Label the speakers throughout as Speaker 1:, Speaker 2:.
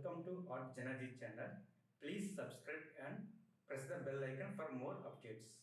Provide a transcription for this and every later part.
Speaker 1: Welcome to JanaG channel. Please subscribe and press the bell icon for more updates.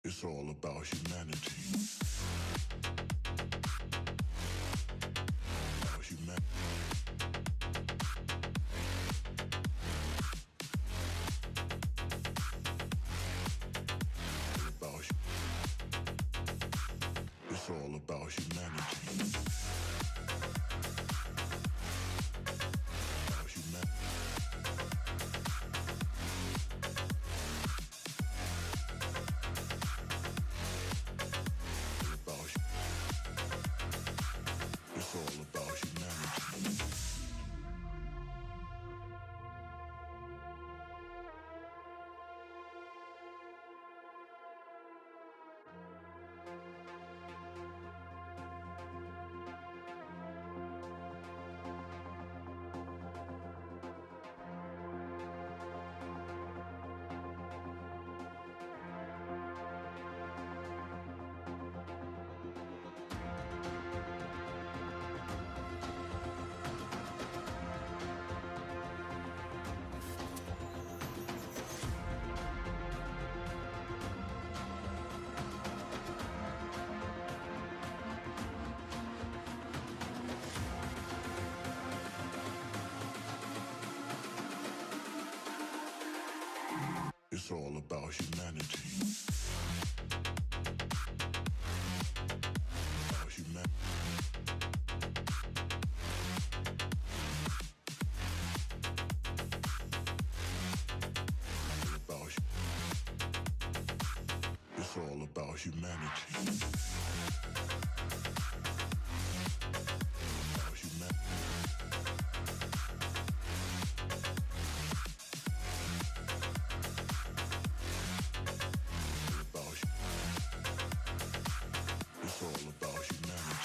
Speaker 2: It's all about humanity. About humanity. It's all about humanity. About humanity. It's all about humanity. It's all about humanity. About humanity. It's all about humanity. About humanity. It's all about humanity.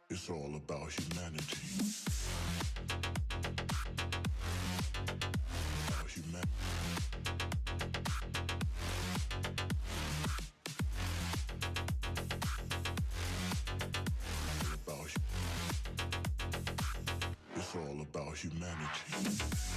Speaker 2: It's all about humanity. About humanity. It's all about humanity.